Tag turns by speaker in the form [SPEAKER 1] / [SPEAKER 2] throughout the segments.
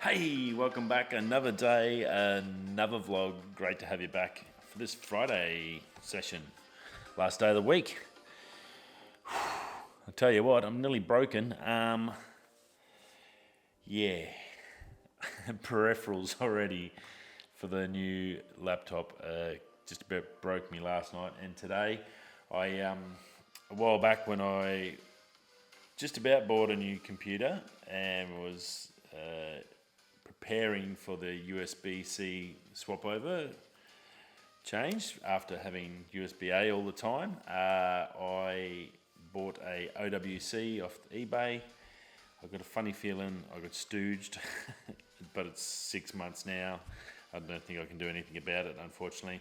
[SPEAKER 1] Hey, welcome back. Another day, another vlog. Great to have you back for this Friday session. Last day of the week. I'll tell you what, I'm nearly broken. Yeah, peripherals already for the new laptop. Just about broke me last night, and today, a while back when I just about bought a new computer and was preparing for the USB-C swap over change after having USB-A all the time. I bought a OWC off eBay. I got a funny feeling I got stooged, but it's 6 months now. I don't think I can do anything about it, unfortunately.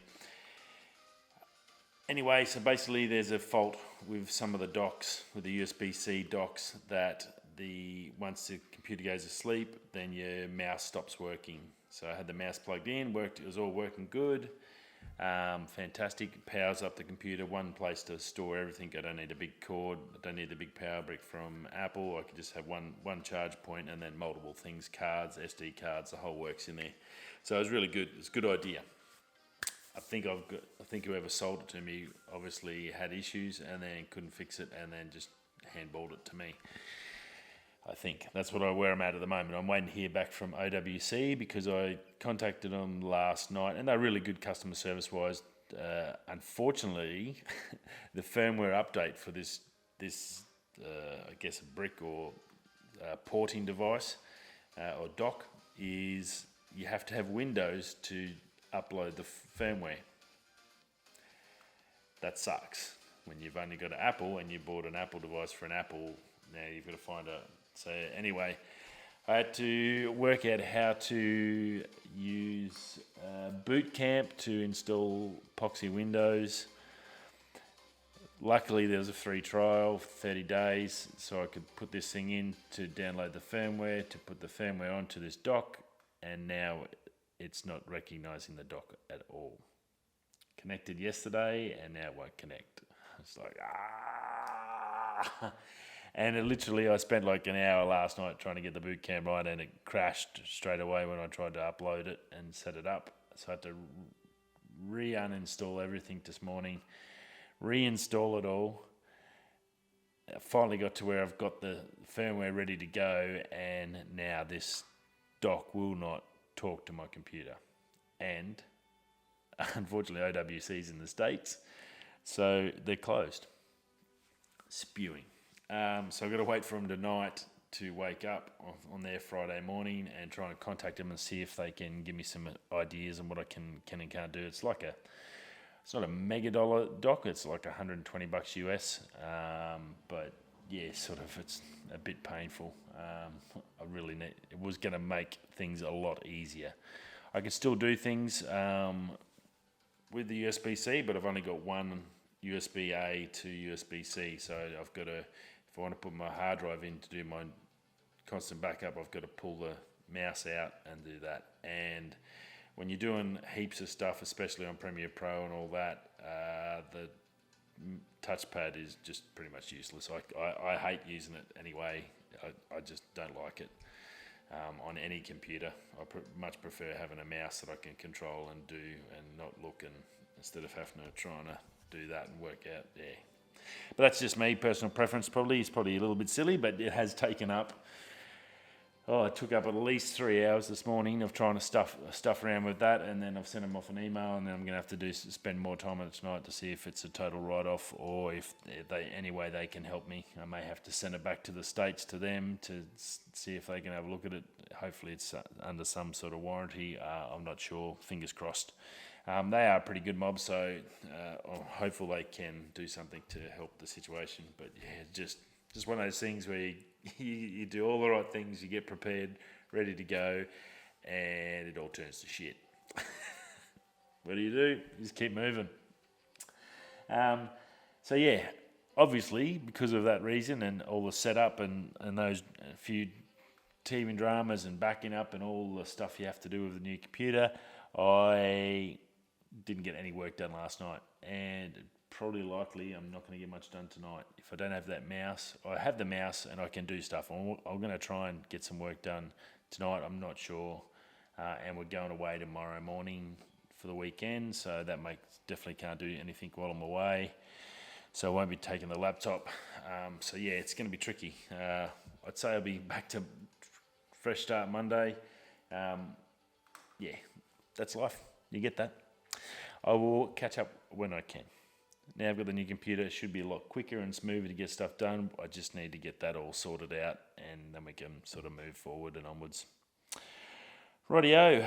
[SPEAKER 1] Anyway, so basically there's a fault with some of the docks, with the USB-C docks, that once the computer goes to sleep, then your mouse stops working. So I had the mouse plugged in, it was all working good. Fantastic, powers up the computer, one place to store everything. I don't need a big cord, I don't need the big power brick from Apple. I could just have one charge point and then multiple things, cards, SD cards, the whole works in there. So it was really good, it's a good idea. I think whoever sold it to me obviously had issues and then couldn't fix it and then just handballed it to me. I think that's where I'm at the moment. I'm waiting to hear back from OWC because I contacted them last night and they're really good customer service wise. Unfortunately, the firmware update for this I guess a brick or porting device or dock is you have to have Windows to upload the firmware. That sucks. When you've only got an Apple and you bought an Apple device for an Apple, now you've got to find a. So anyway, I had to work out how to use Boot Camp to install Epoxy Windows. Luckily, there was a free trial for 30 days, so I could put this thing in to download the firmware, to put the firmware onto this dock, and now it's not recognizing the dock at all. Connected yesterday, and now it won't connect. It's like, And I spent like an hour last night trying to get the boot camp right, and it crashed straight away when I tried to upload it and set it up. So I had to uninstall everything this morning, reinstall it all. I finally got to where I've got the firmware ready to go, and now this dock will not talk to my computer. And unfortunately, OWC's in the States, so they're closed. Spewing. So I've got to wait for them tonight to wake up on their Friday morning and try and contact them and see if they can give me some ideas on what I can and can't do. It's not a mega dollar dock. It's like $120 US. But yeah, it's a bit painful. It was going to make things a lot easier. I can still do things with the USB-C, but I've only got one USB-A to USB-C, so I've got to, if I want to put my hard drive in to do my constant backup, I've got to pull the mouse out and do that. And when you're doing heaps of stuff, especially on Premiere Pro and all that, the touchpad is just pretty much useless. I hate using it anyway. I just don't like it on any computer. I much prefer having a mouse that I can control and do and not look, and instead of having to try to do that and work out there. But that's just me, personal preference probably. It's probably a little bit silly, but it has taken up, it took up at least 3 hours this morning of trying to stuff around with that, and then I've sent them off an email, and then I'm going to have to spend more time on it tonight to see if it's a total write-off or if any way they can help me. I may have to send it back to the States to them to see if they can have a look at it. Hopefully it's under some sort of warranty. I'm not sure. Fingers crossed. They are a pretty good mob, so I'm hopeful they can do something to help the situation. But yeah, just one of those things where you do all the right things, you get prepared, ready to go, and it all turns to shit. What do? You just keep moving. So yeah, obviously because of that reason and all the setup and those few teething dramas and backing up and all the stuff you have to do with the new computer, I didn't get any work done last night, and probably likely I'm not going to get much done tonight. If I don't have that mouse, I have the mouse and I can do stuff. I'm going to try and get some work done tonight, I'm not sure. And we're going away tomorrow morning for the weekend, so that definitely can't do anything while I'm away. So I won't be taking the laptop. So yeah, it's going to be tricky. I'd say I'll be back to fresh start Monday. Yeah, that's life. You get that. I will catch up when I can. Now I've got the new computer. It should be a lot quicker and smoother to get stuff done. I just need to get that all sorted out, and then we can sort of move forward and onwards. Rightio.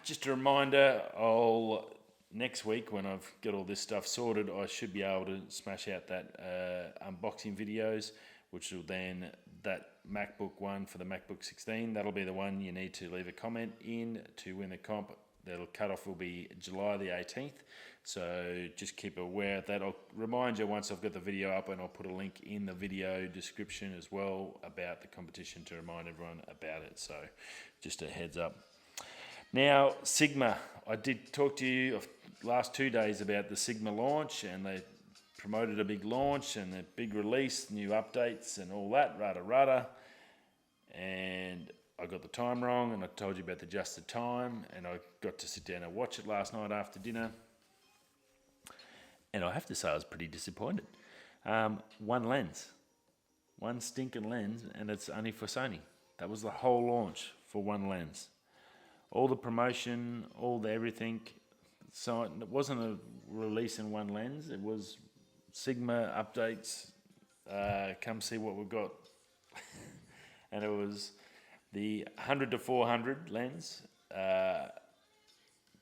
[SPEAKER 1] Just a reminder, next week when I've got all this stuff sorted, I should be able to smash out that unboxing videos, which will then, that MacBook one for the MacBook 16, that'll be the one you need to leave a comment in to win the comp. The cutoff will be July the 18th, so just keep aware of that. I'll remind you once I've got the video up, and I'll put a link in the video description as well about the competition to remind everyone about it, so just a heads up. Now, Sigma, I did talk to you last 2 days about the Sigma launch, and they promoted a big launch and a big release, new updates and all that, rada. And I got the time wrong, and I told you about the adjusted time, and I got to sit down and watch it last night after dinner. And I have to say I was pretty disappointed. One lens, one stinking lens, and it's only for Sony. That was the whole launch for one lens. All the promotion, all the everything. So it wasn't a release in one lens. It was Sigma updates. Come see what we've got. And it was the 100 to 400 lens,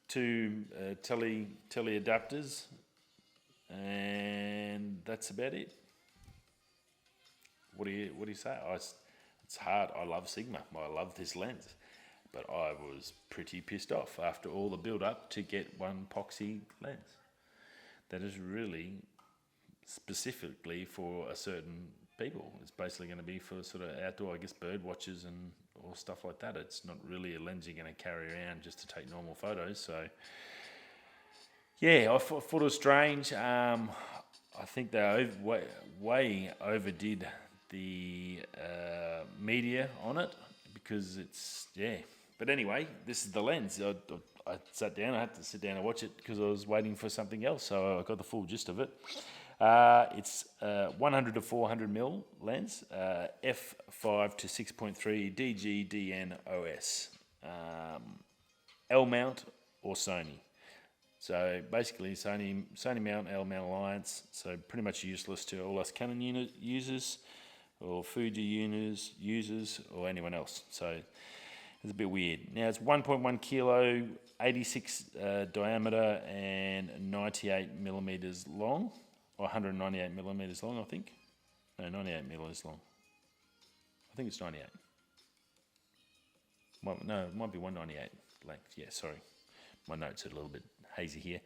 [SPEAKER 1] two tele adapters, and that's about it. What do you say? It's hard. I love Sigma. I love this lens. But I was pretty pissed off after all the build-up to get one epoxy lens. That is really specifically for a certain people. It's basically going to be for sort of outdoor, I guess, bird watchers and or stuff like that. It's not really a lens you're going to carry around just to take normal photos. So, yeah, I thought it was strange. I think they way overdid the media on it because it's, yeah. But anyway, this is the lens. I sat down. I had to sit down and watch it because I was waiting for something else. So I got the full gist of it. It's 100 to 400 mil lens, F5-6.3 DG DN OS, L mount or Sony. So basically, Sony mount, L mount alliance. So pretty much useless to all us Canon users, or Fuji users, or anyone else. So it's a bit weird. Now it's 1.1 kilo, 86 diameter, and 98 millimeters long. Or 198 millimeters long, I think. No, 98 millimeters long. I think it's 98. No, it might be 198 length. Yeah, sorry. My notes are a little bit hazy here.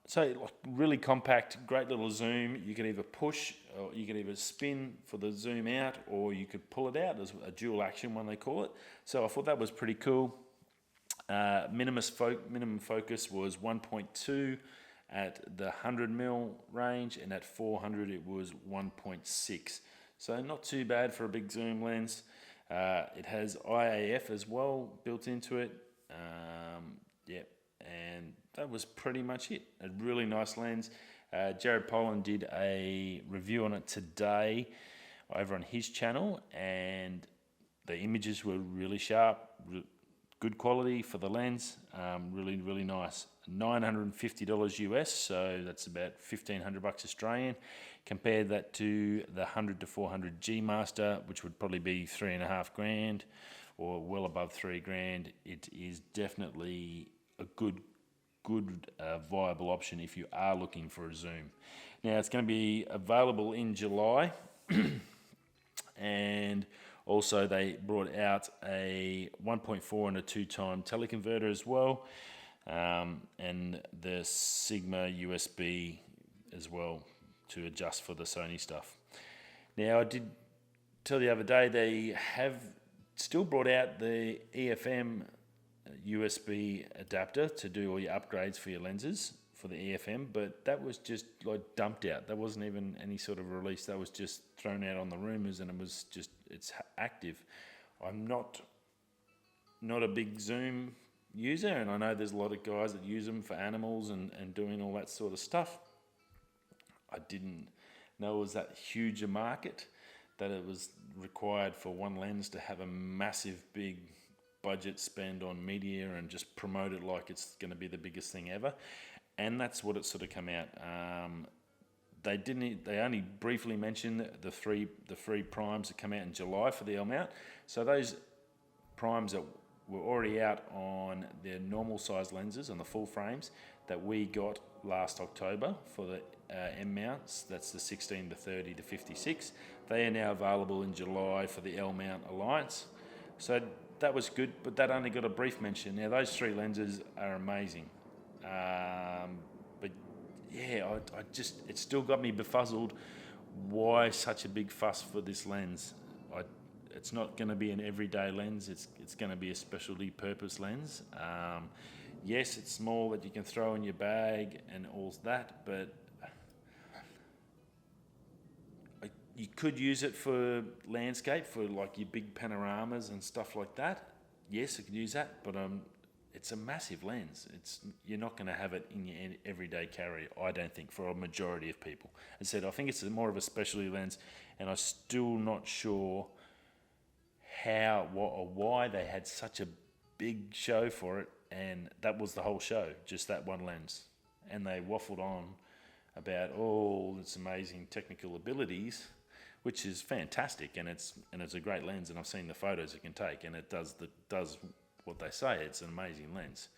[SPEAKER 1] So really compact, great little zoom. You can either push, or you can either spin for the zoom out, or you could pull it out as a dual action one they call it. So I thought that was pretty cool. Minimum focus was 1.2 at the 100 mil range, and at 400 it was 1.6. So not too bad for a big zoom lens. It has IAF as well built into it. Yep, and that was pretty much it. A really nice lens. Jared Colin did a review on it today over on his channel, and the images were really sharp, good quality for the lens. Really, really nice. $950 US, so that's about $1,500 Australian. Compare that to the 100 to 400 G Master, which would probably be $3.5 grand, or well above $3 grand. It is definitely a good viable option if you are looking for a zoom. Now it's going to be available in July, and also they brought out a 1.4 and a 2-time teleconverter as well, and the Sigma USB as well to adjust for the Sony stuff. Now I did tell the other day they have still brought out the EFM USB adapter to do all your upgrades for your lenses for the EFM, but that was just like dumped out. That wasn't even any sort of release. That was just thrown out on the rumors, and it's active. I'm not a big zoom user, and I know there's a lot of guys that use them for animals and doing all that sort of stuff. I didn't know it was that huge a market, that it was required for one lens to have a massive big budget spend on media and just promote it like it's going to be the biggest thing ever. And that's what it sort of come out. They only briefly mentioned the three primes that come out in July for the L mount. So those primes that were already out on their normal size lenses on the full frames that we got last October for the M mounts, that's the 16-30 to 56. They are now available in July for the L mount Alliance. So that was good, but that only got a brief mention. Now those three lenses are amazing. But yeah, I just, it still got me befuzzled. Why such a big fuss for this lens? It's not going to be an everyday lens. It's going to be a specialty purpose lens. Yes, it's small that you can throw in your bag and all that, but you could use it for landscape, for like your big panoramas and stuff like that. Yes, you could use that, but it's a massive lens. You're not going to have it in your everyday carry, I don't think, for a majority of people. As I said, I think it's more of a specialty lens, and I'm still not sure how or why they had such a big show for it, and that was the whole show, just that one lens. And they waffled on about all its amazing technical abilities, which is fantastic, and it's a great lens, and I've seen the photos it can take, and it does what they say. It's an amazing lens,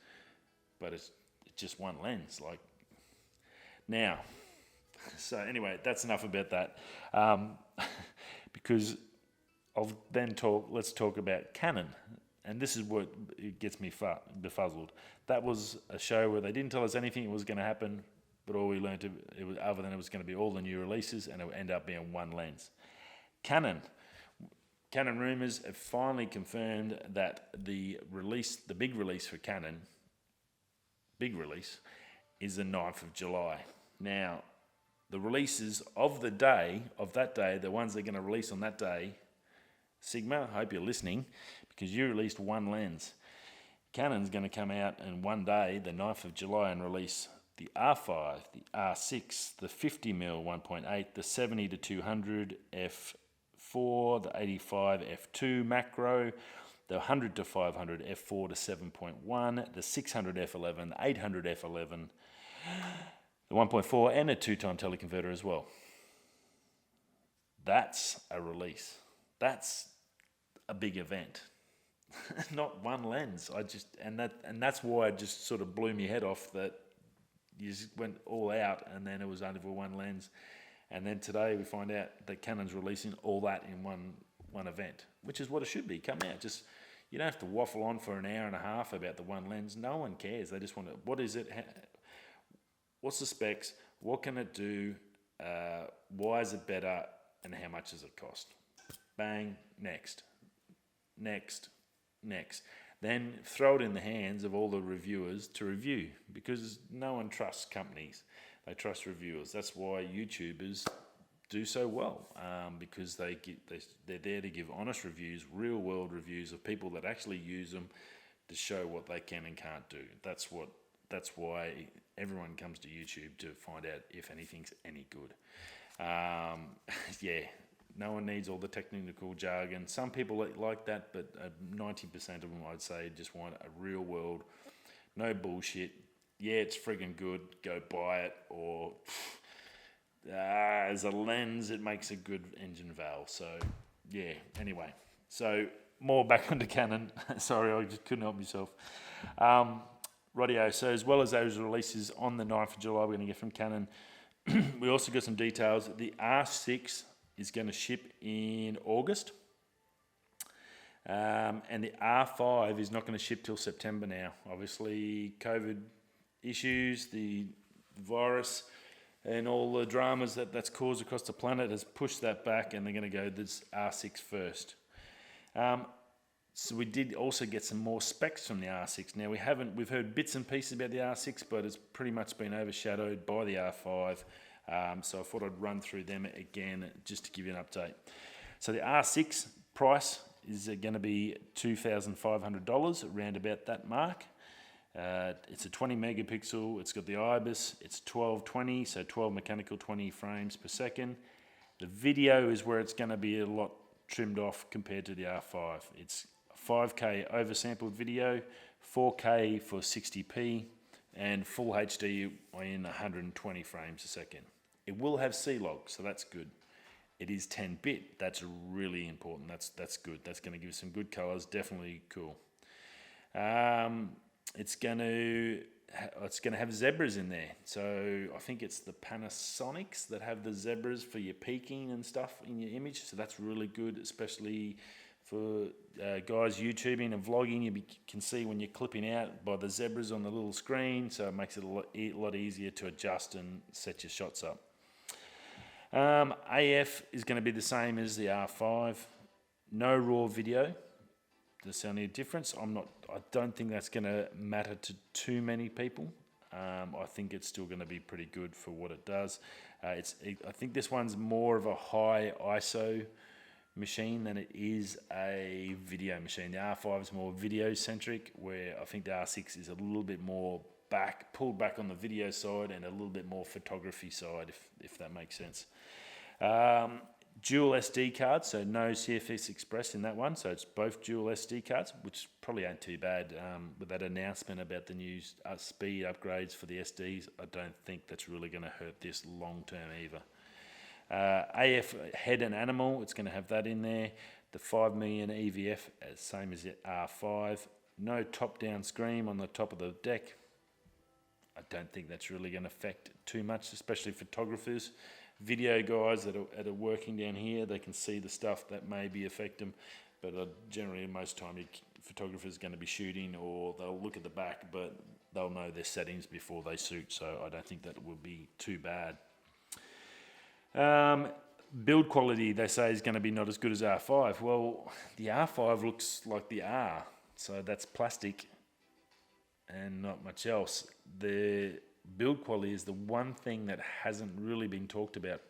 [SPEAKER 1] but it's just one lens. Like now, so anyway, that's enough about that, because let's talk about Canon, and this is what it gets me befuzzled. That was a show where they didn't tell us anything was going to happen, but all we learned other than it was going to be all the new releases, and it would end up being one lens. Canon rumors have finally confirmed that the big release for Canon, is the 9th of July. Now, the releases of that day, the ones they're going to release on that day, Sigma, I hope you're listening, because you released one lens. Canon's going to come out in one day, the 9th of July, and release the R5, the R6, the 50mm 1.8, the 70-200 f4, the 85 f2 macro, the 100-500 f4 to 7.1, the 600 f11, the 800 f11, the 1.4, and a 2-time teleconverter as well. That's a release. That's a big event. Not one lens. And that's why it just sort of blew me head off that you just went all out, and then it was only for one lens. And then today we find out that Canon's releasing all that in one event, which is what it should be. Come out, just, you don't have to waffle on for an hour and a half about the one lens. No one cares. They just want to, what is it? What's the specs? What can it do? Why is it better? And how much does it cost? Bang, next. Then throw it in the hands of all the reviewers to review, because no one trusts companies. They trust reviewers. That's why YouTubers do so well, because they're there to give honest reviews, real world reviews of people that actually use them to show what they can and can't do. That's why everyone comes to YouTube, to find out if anything's any good. Yeah. No one needs all the technical jargon. Some people like that, but 90% of them, I'd say, just want a real world, no bullshit. Yeah, it's friggin' good. Go buy it. Or as a lens, it makes a good engine valve. So yeah. Anyway, so more back onto Canon. Sorry, I just couldn't help myself. Rightio. So as well as those releases on the 9th of July, we're going to get from Canon. We also got some details. The R6 is going to ship in August, and the R5 is not going to ship till September now. Obviously, COVID issues, the virus, and all the dramas that's caused across the planet has pushed that back, and they're going to go this R6 first. So we did also get some more specs from the R6. Now we've heard bits and pieces about the R6, but it's pretty much been overshadowed by the R5. So I thought I'd run through them again just to give you an update. So the R6 price is going to be $2,500, around about that mark. It's a 20 megapixel, it's got the IBIS, it's 1220, so 12 mechanical 20 frames per second. The video is where it's going to be a lot trimmed off compared to the R5. It's 5K oversampled video, 4K for 60p, and full HD in 120 frames a second. It will have C-Log, so that's good. It is 10-bit, that's really important, that's good. That's going to give some good colours, definitely cool. It's going to have zebras in there. So I think it's the Panasonics that have the zebras for your peaking and stuff in your image. So that's really good, especially for guys YouTubing and vlogging. You can see when you're clipping out by the zebras on the little screen. So it makes it a lot easier to adjust and set your shots up. AF is going to be the same as the R5. No raw video. There's only a difference. I don't think that's going to matter to too many people. I think it's still going to be pretty good for what it does. I think this one's more of a high ISO machine than it is a video machine. The R5 is more video centric, where I think the R6 is a little bit more pulled back on the video side and a little bit more photography side, if that makes sense. Dual SD cards, so no CFS Express in that one, so it's both dual SD cards, which probably ain't too bad. With that announcement about the new speed upgrades for the SDs, I don't think that's really going to hurt this long term either. AF head and animal, it's going to have that in there. The 5 million EVF, same as the R5. No top-down screen on the top of the deck. I don't think that's really going to affect too much, especially photographers. Video guys that are working down here, they can see the stuff that maybe affect them, but generally most time photographers going to be shooting, or they'll look at the back, but they'll know their settings before they shoot, so I don't think that will be too bad. Build quality, they say, is going to be not as good as R5. Well, the R5 looks like the R, so that's plastic and not much else. The build quality is the one thing that hasn't really been talked about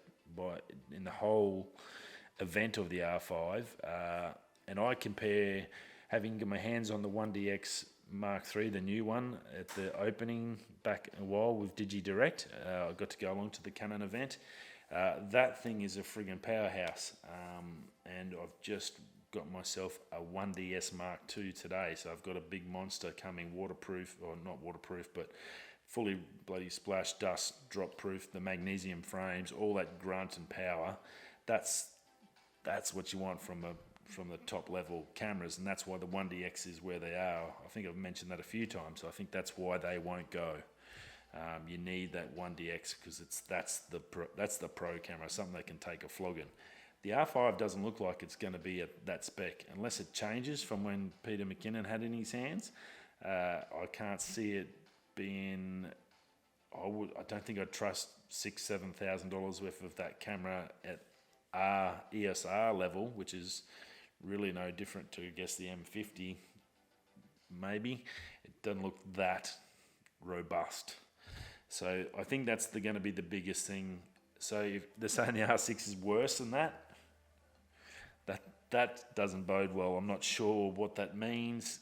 [SPEAKER 1] in the whole event of the R5. And I compare having my hands on the 1DX Mark III, the new one, at the opening back a while with Digi Direct. I got to go along to the Canon event. That thing is a friggin' powerhouse. And I've just got myself a 1DS Mark II today. So I've got a big monster coming, waterproof, or not waterproof, but fully bloody splash dust drop proof, the magnesium frames, all that grunt and power. That's what you want from the top level cameras, and that's why the 1DX is where they are. I think I've mentioned that a few times. So I think that's why they won't go. You need that 1DX because that's the pro camera, something that can take a flogging. The R5 doesn't look like it's going to be at that spec unless it changes from when Peter McKinnon had it in his hands. I can't see it being. I don't think I'd trust $6,000-7,000 worth of that camera at EOS R level, which is really no different to, I guess, the M50. Maybe it doesn't look that robust. So I think that's going to be the biggest thing. So if they're saying the R6 is worse than that, that doesn't bode well. I'm not sure what that means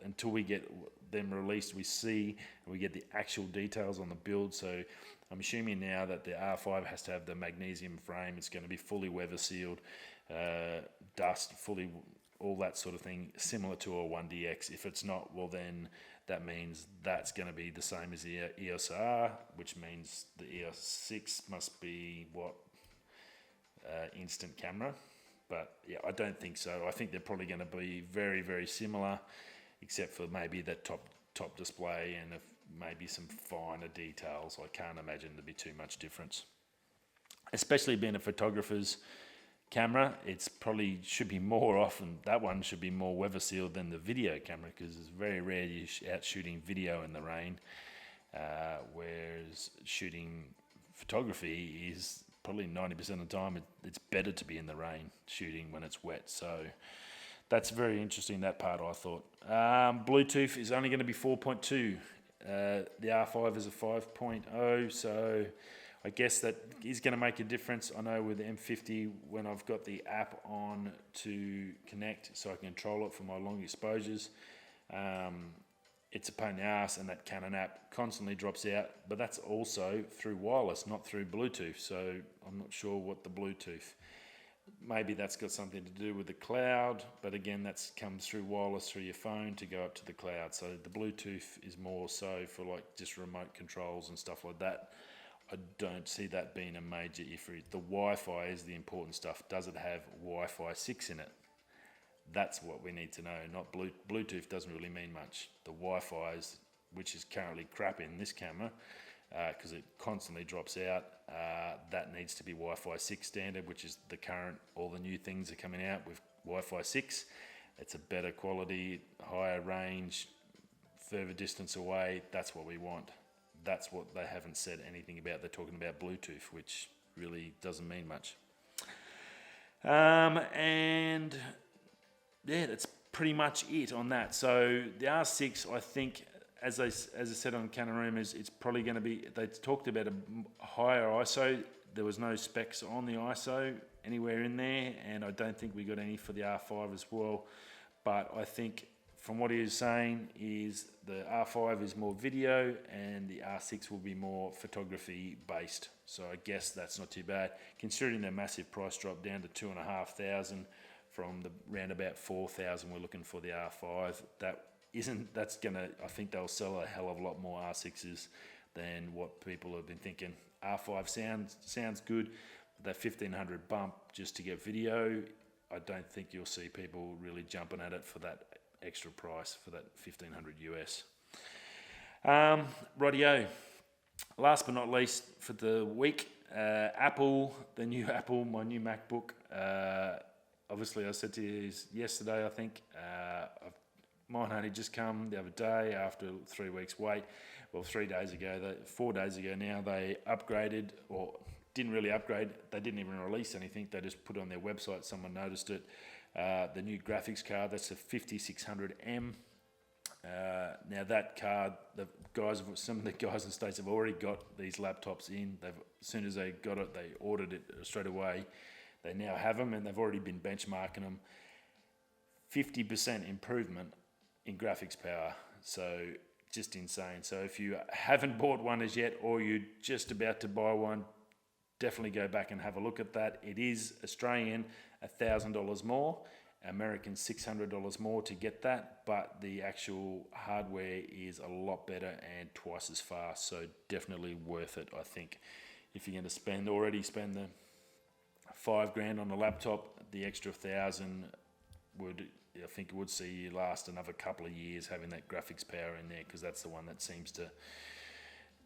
[SPEAKER 1] until we get them released. We see and we get the actual details on the build. So I'm assuming now that the R5 has to have the magnesium frame. It's going to be fully weather sealed, dust, fully, all that sort of thing, similar to a 1DX. If it's not, well then that means that's going to be the same as the EOS R, which means the EOS 6 must be instant camera. But yeah, I don't think so. I think they're probably going to be very, very similar, except for maybe that top display and maybe some finer details. I can't imagine there'd be too much difference. Especially being a photographer's camera, it's probably should be more often, that one should be more weather sealed than the video camera, because it's very rare you're out shooting video in the rain, whereas shooting photography is probably 90% of the time it's better to be in the rain shooting when it's wet. So that's very interesting, that part, I thought. Bluetooth is only going to be 4.2. The R5 is a 5.0, so I guess that is going to make a difference. I know with the M50, when I've got the app on to connect so I can control it for my long exposures, it's a pain in the ass, and that Canon app constantly drops out, but that's also through wireless, not through Bluetooth. So I'm not sure what the Bluetooth, maybe that's got something to do with the cloud, but again, that comes through wireless through your phone to go up to the cloud. So the Bluetooth is more so for like just remote controls and stuff like that. I don't see that being a major issue. The Wi-Fi is the important stuff. Does it have Wi-Fi 6 in it? That's what we need to know. Not Bluetooth doesn't really mean much. The Wi-Fi is, which is currently crap in this camera, because it constantly drops out. That needs to be Wi-Fi 6 standard, which is the current, all the new things are coming out with Wi-Fi 6. It's a better quality, higher range, further distance away. That's what we want. That's what they haven't said anything about. They're talking about Bluetooth, which really doesn't mean much. And yeah, that's pretty much it on that. So the R6, I think, as I said on Canon Rumors, it's probably going to be, they talked about a higher ISO. There was no specs on the ISO anywhere in there, and I don't think we got any for the R5 as well. But I think from what he was saying is the R5 is more video and the R6 will be more photography based. So I guess that's not too bad, considering their massive price drop down to 2,500 from the round about 4,000 we're looking for the R5. That's gonna, I think they'll sell a hell of a lot more R6s than what people have been thinking. R5 sounds good, but that 1,500 bump just to get video, I don't think you'll see people really jumping at it for that extra price, for that 1,500 US. Rightio. Last but not least for the week, Apple, the new Apple, my new MacBook. Obviously, I said to you yesterday, I think, mine only just come the other day after 3 weeks wait. Well, 3 days ago, 4 days ago now, they upgraded, or didn't really upgrade. They didn't even release anything. They just put it on their website. Someone noticed it. The new graphics card, that's a 5600M. Now that card, some of the guys in the States have already got these laptops in. As soon as they got it, they ordered it straight away. They now have them, and they've already been benchmarking them. 50% improvement in graphics power. So just insane. So if you haven't bought one as yet, or you're just about to buy one, definitely go back and have a look at that. It is Australian $1,000 more, American $600 more to get that, but the actual hardware is a lot better and twice as fast. So definitely worth it, I think. If you're going to spend the $5,000 on a laptop, the extra 1,000 would, I think, it would see you last another couple of years having that graphics power in there, because that's the one that seems to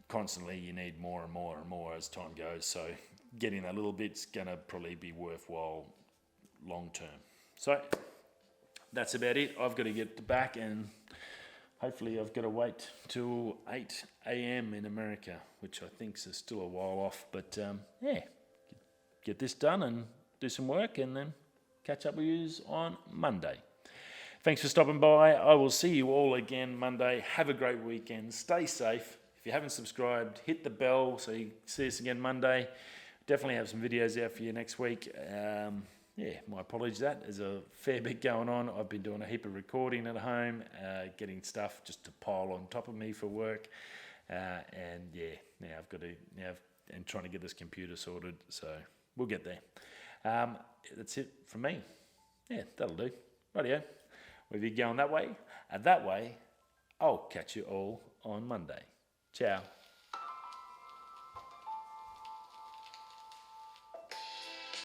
[SPEAKER 1] constantly, you need more and more and more as time goes. So getting that little bit's going to probably be worthwhile long term. So that's about it. I've got to get back, and hopefully I've got to wait till 8 a.m. in America, which I think is still a while off. But yeah, get this done and do some work, and then catch up with you on Monday. Thanks for stopping by. I will see you all again Monday. Have a great weekend. Stay safe. If you haven't subscribed, hit the bell so you see us again Monday. Definitely have some videos out for you next week. Yeah, my apologies for that. There's a fair bit going on. I've been doing a heap of recording at home, getting stuff just to pile on top of me for work. And yeah, now I've got to, and trying to get this computer sorted. So we'll get there. That's it from me. Yeah, that'll do. Rightio. Whether you're going that way, I'll catch you all on Monday. Ciao.